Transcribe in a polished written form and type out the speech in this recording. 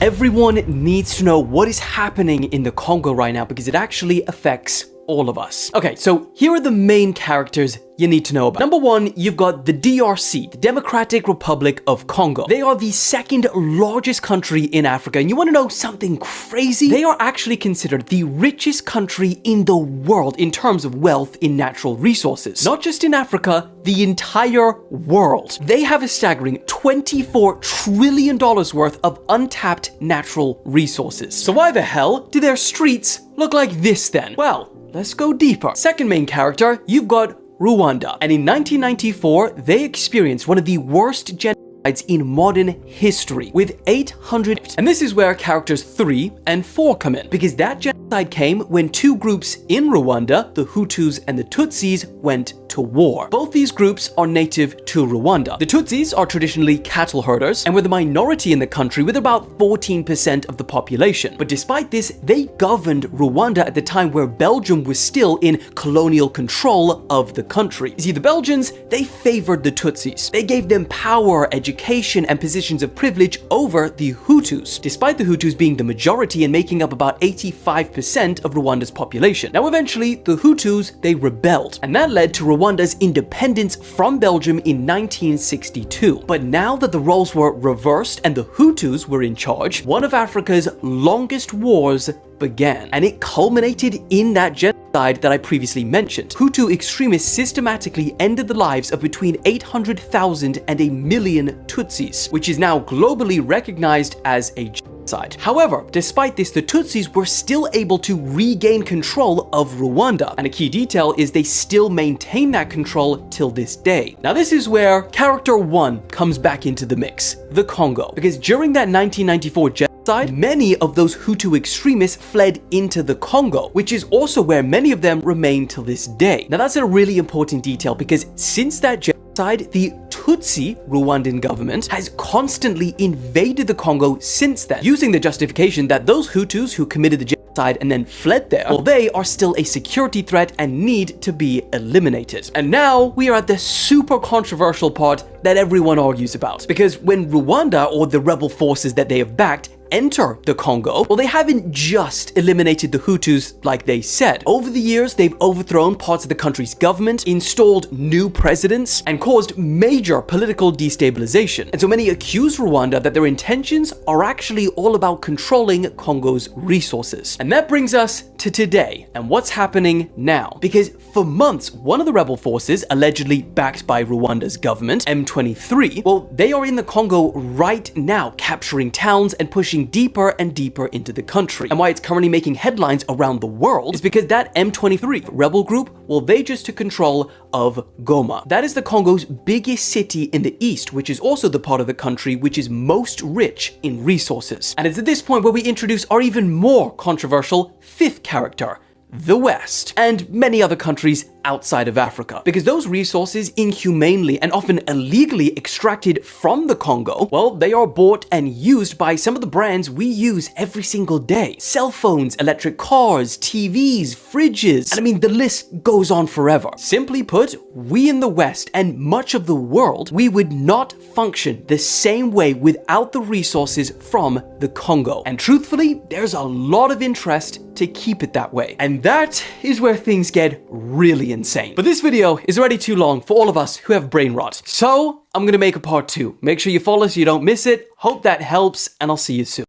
Everyone needs to know what is happening in the Congo right now because it actually affects all of us. Okay, so here are the main characters you need to know about. Number one, you've got the DRC, the Democratic Republic of Congo. They are the second largest country in Africa, and you want to know something crazy? They are actually considered the richest country in the world in terms of wealth in natural resources. Not just in Africa, the entire world. They have a staggering $24 trillion worth of untapped natural resources. So why the hell do their streets look like this then? Well, let's go deeper. Second main character, you've got Rwanda. And in 1994, they experienced one of the worst genocides in modern history with 800. And this is where characters 3 and 4 come in, because that genocide came when two groups in Rwanda, the Hutus and the Tutsis, went to war. Both these groups are native to Rwanda. The Tutsis are traditionally cattle herders and were the minority in the country with about 14% of the population. But despite this, they governed Rwanda at the time where Belgium was still in colonial control of the country. You see, the Belgians, they favored the Tutsis. They gave them power, education, and positions of privilege over the Hutus, despite the Hutus being the majority and making up about 85% of Rwanda's population. Now, eventually, the Hutus, they rebelled, and that led to Rwanda's independence from Belgium in 1962. But now that the roles were reversed and the Hutus were in charge, one of Africa's longest wars began, and it culminated in that genocide that I previously mentioned. Hutu extremists systematically ended the lives of between 800,000 and 1 million Tutsis, which is now globally recognized as a genocide. However, despite this, the Tutsis were still able to regain control of Rwanda, and a key detail is they still maintain that control till this day. Now this is where character 1 comes back into the mix, the Congo, because during that 1994 genocide, many of those Hutu extremists fled into the Congo, which is also where many of them remain till this day. Now that's a really important detail because since that genocide, the Tutsi Rwandan government has constantly invaded the Congo since then, using the justification that those Hutus who committed the genocide and then fled there, well, they are still a security threat and need to be eliminated. And now we are at the super controversial part that everyone argues about, because when Rwanda, or the rebel forces that they have backed, enter the Congo, well, they haven't just eliminated the Hutus like they said. Over the years, they've overthrown parts of the country's government, installed new presidents, and caused major political destabilization. And so many accuse Rwanda that their intentions are actually all about controlling Congo's resources. And that brings us to today and what's happening now. Because for months, one of the rebel forces, allegedly backed by Rwanda's government, M23, well, they are in the Congo right now, capturing towns and pushing deeper and deeper into the country. And why it's currently making headlines around the world is because that M23 rebel group, well, they just took control of Goma. That is the Congo's biggest city in the east, which is also the part of the country which is most rich in resources. And it's at this point where we introduce our even more controversial fifth character, the West, and many other countries outside of Africa. Because those resources, inhumanely and often illegally extracted from the Congo, well, they are bought and used by some of the brands we use every single day. Cell phones, electric cars, TVs, fridges, and I mean, the list goes on forever. Simply put, we in the West and much of the world, we would not function the same way without the resources from the Congo. And truthfully, there's a lot of interest to keep it that way. And that is where things get really insane. But this video is already too long for all of us who have brain rot. So I'm gonna make a part 2. Make sure you follow so you don't miss it. Hope that helps, and I'll see you soon.